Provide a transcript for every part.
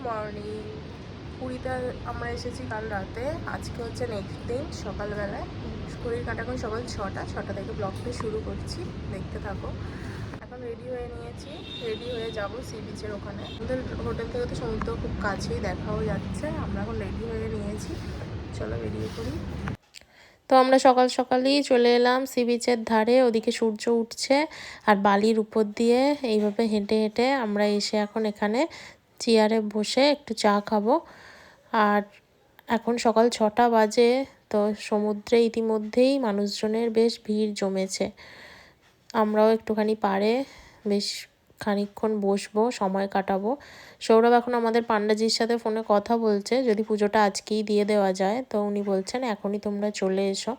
Morning. পুরীতে আমরা এসেছি কাল রাতে, আজকে হচ্ছে নেক্সট দিন সকালবেলায়। ঘড়ির কাঁটা এখন সকাল 6টা থেকে ব্লগটা শুরু করছি, দেখতে থাকো। এখন রেডি হয়ে নিয়েছি, রেডি হয়ে যাব সি বিচের ওখানে। আমাদের হোটেল থেকে তো সমুদ্র খুব কাছেই, দেখাও যাচ্ছে। আমরা এখন রেডি হয়ে নিয়েছি, চলো বেরিয়ে পড়ি। তো আমরা সকাল সকালই চলে এলাম সি বিচের ধারে। ওদিকে সূর্য উঠছে আর বালির উপর দিয়ে এইভাবে হেঁটে হেঁটে আমরা এসে এখন এখানে চেয়ারে বসে একটু চা খাবো। আর এখন সকাল 6টা বাজে, তো সমুদ্রে ইতিমধ্যেই মানুষজনের বেশ ভিড় জমেছে। আমরাও একটুখানি পাড়ে বেশ খানিকক্ষণ বসবো, সময় কাটাবো। সৌরভ এখন আমাদের পান্ডাজির সাথে ফোনে কথা বলছে, যদি পুজোটা আজকেই দিয়ে দেওয়া যায়। তো উনি বলছেন এখনই তোমরা চলে এসো।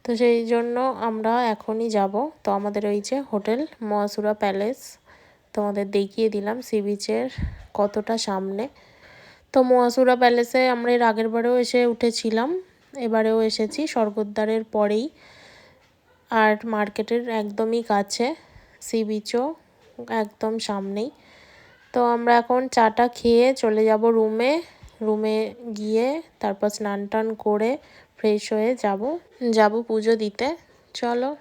তো সেই জন্য আমরা এখনই যাব। তো আমাদের ওই যে হোটেল মহাসুরা প্যালেস, তোমাদের দেখিয়ে দিলাম সি বিচের কতটা সামনে। তো মহাসুরা প্যালেসে আমরা এর আগের বারেও এসে উঠেছিলাম, এবারেও এসেছি স্বর্গদ্বারের পরেই। আর মার্কেটের একদমই কাছে, সি বিচও একদম সামনেই। তো আমরা এখন চাটা খেয়ে চলে যাব রুমে। রুমে গিয়ে তারপর স্নান টান করে ফ্রেশ হয়ে যাব পুজো দিতে। চলো।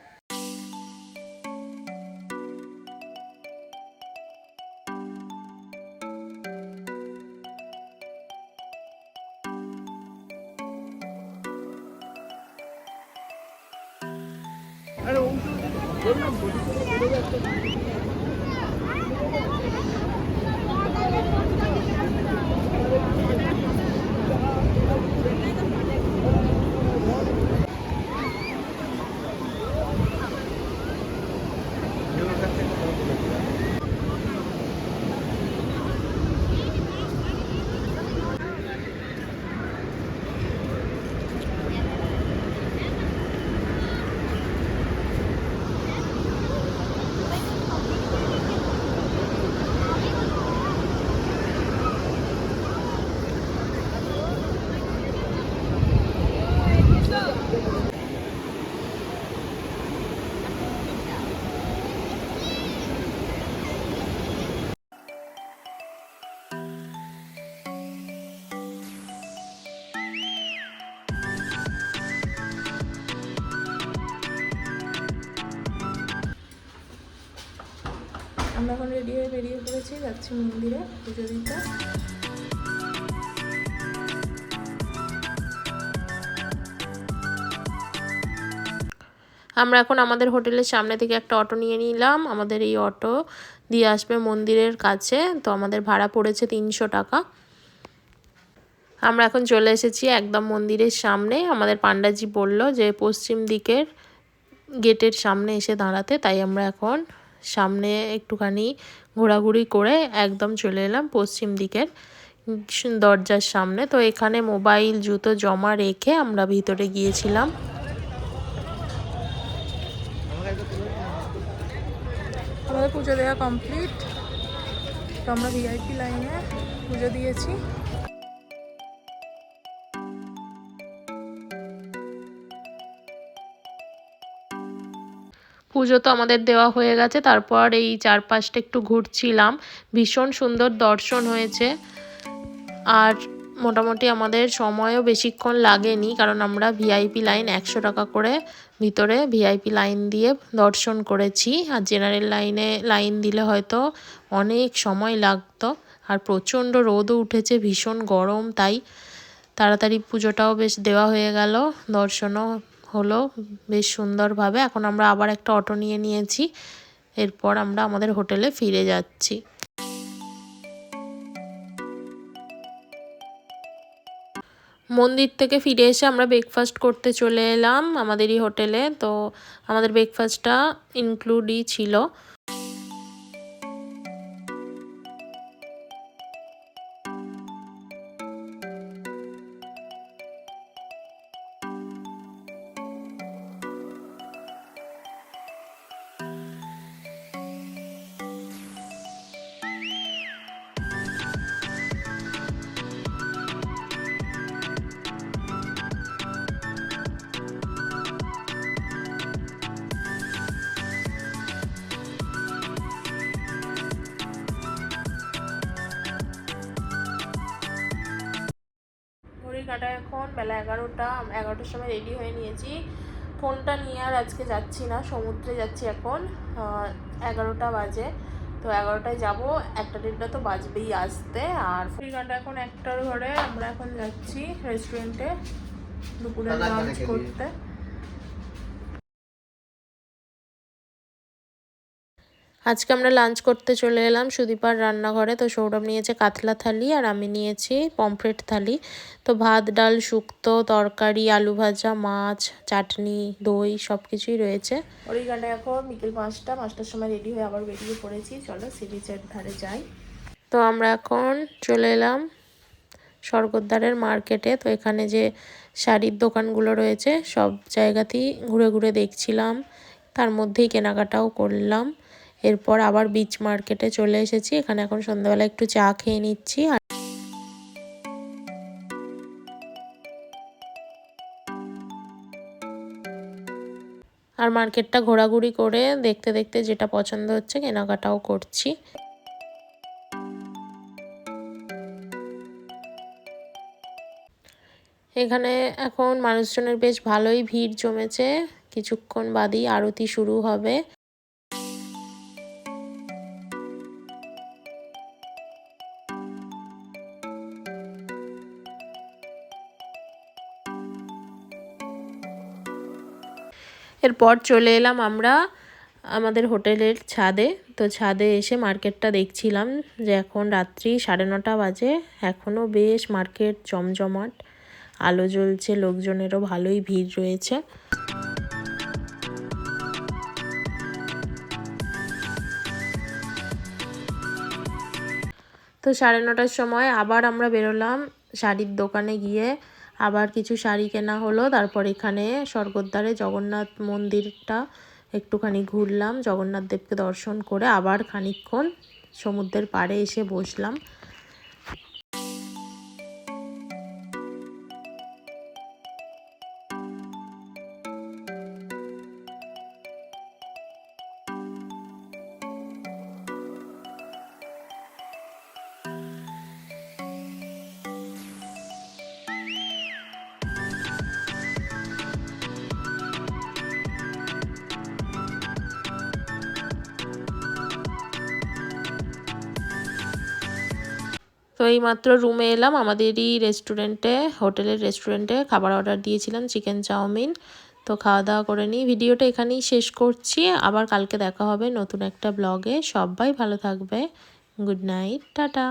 আমরা এখন রেডি হয়ে বেরিয়ে পড়েছি, যাচ্ছি মন্দিরে পুজো দিতে। আমরা এখন আমাদের হোটেলের সামনে থেকে একটা অটো নিয়ে নিলাম। আমাদের এই অটো দিয়ে আসবে মন্দিরের কাছে। তো আমাদের ভাড়া পড়েছে 300 টাকা। আমরা এখন চলে এসেছি একদম মন্দিরের সামনে। আমাদের পান্ডাজি বলল যে পশ্চিম দিকের গেটের সামনে এসে দাঁড়াতে, তাই আমরা এখন সামনে একটুখানি ঘোরাঘুরি করে একদম চলে এলাম পশ্চিম দিকের দরজার সামনে। তো এখানে মোবাইল জুতো জমা রেখে আমরা ভিতরে গিয়েছিলাম। আমাদের পুজো দেওয়া কমপ্লিট। তো আমরা ভিআইপি লাইনে পুজো দিয়েছি। পুজো তো আমাদের দেওয়া হয়ে গেছে, তারপর এই চারপাশটা একটু ঘুরছিলাম। ভীষণ সুন্দর দর্শন হয়েছে। আর মোটামুটি আমাদের সময়ও বেশিক্ষণ লাগেনি, কারণ আমরা ভিআইপি লাইন 100 টাকা করে ভিতরে ভিআইপি লাইন দিয়ে দর্শন করেছি। আর জেনারেল লাইন দিলে হয়তো অনেক সময় লাগতো। আর প্রচণ্ড রোদও উঠেছে, ভীষণ গরম, তাই তাড়াতাড়ি পুজোটাও বেশ দেওয়া হয়ে গেল, দর্শনও হলো বেশ সুন্দরভাবে। এখন আমরা আবার একটা অটো নিয়ে নিয়েছি, এরপর আমরা আমাদের হোটেলে ফিরে যাচ্ছি। মন্দির থেকে ফিরে এসে আমরা ব্রেকফাস্ট করতে চলে এলাম আমাদেরই হোটেলে। তো আমাদের ব্রেকফাস্টটা ইনক্লুডই ছিল। বেলা 11টার সময় রেডি হয়ে নিয়েছি। ফোনটা নিয়ে আর আজকে যাচ্ছি না, সমুদ্রে যাচ্ছি এখন। 11টা বাজে, তো 11টায় যাবো, 1টা-1.5টা তো বাজবেই আসতে। আর ফ্রিঘাটে এখন 1টার ঘরে, আমরা এখন যাচ্ছি রেস্টুরেন্টে দুপুরের লাঞ্চ করতে। আজকে আমরা লাঞ্চ করতে চলে এলাম সুদীপার রান্নাঘরে। তো সৌরভ নিয়েছে কাতলা থালি আর আমি নিয়েছি পমফ্রেট থালি। তো ভাত, ডাল, শুক্তো, তরকারি, আলু ভাজা, মাছ, চাটনি, দই সব কিছুই রয়েছে। ওইখানে এখন বিকেল 5টার সময় রেডি হয়ে আবার বেরিয়ে পড়েছি। চলো সি বিচের ধারে যাই। তো আমরা এখন চলে এলাম স্বর্গদ্বারের মার্কেটে। তো এখানে যে শাড়ির দোকানগুলো রয়েছে সব জায়গাতেই ঘুরে ঘুরে দেখছিলাম, তার মধ্যেই কেনাকাটাও করলাম। এরপর আবার বিচ মার্কেটে চলে এসেছি। এখানে এখন সন্ধ্যাবেলা একটু চা খেয়ে নিচ্ছি। আর মার্কেটটা ঘোরাঘুরি করে দেখতে দেখতে যেটা পছন্দ হচ্ছে কেনাকাটাও করছি। এখানে এখন মানুষজনের বেশ ভালোই ভিড় জমেছে। কিছুক্ষণ বাদেই আরতি শুরু হবে। এরপর চলে এলাম আমরা আমাদের হোটেলের ছাদে। তো ছাদে এসে মার্কেটটা দেখছিলাম যে এখন রাত্রি 9:30 বাজে, এখনও বেশ মার্কেট জমজমাট, আলো জ্বলছে, লোকজনেরও ভালোই ভিড় রয়েছে। তো 9:30টার সময় আবার আমরা বেরোলাম শাড়ির দোকানে গিয়ে, আবার কিছু শাড়ি কেনা হলো। তারপর এখানে স্বর্গদ্বারে জগন্নাথ মন্দিরটা একটুখানি ঘুরলাম, জগন্নাথ দেবকে দর্শন করে আবার খানিকক্ষণ সমুদ্রের পাড়ে এসে বসলাম। তো এইমাত্র রুমে এলাম, আমাদেরই রেস্টুরেন্টে, হোটেলের রেস্টুরেন্টে খাবার অর্ডার দিয়েছিলাম, চিকেন চাউমিন। তো খাওয়া দাওয়া করে নিই, ভিডিওটা এখানেই শেষ করছি। আবার কালকে দেখা হবে নতুন একটা ব্লগে। সবাই ভালো থাকবে। Good night, tata.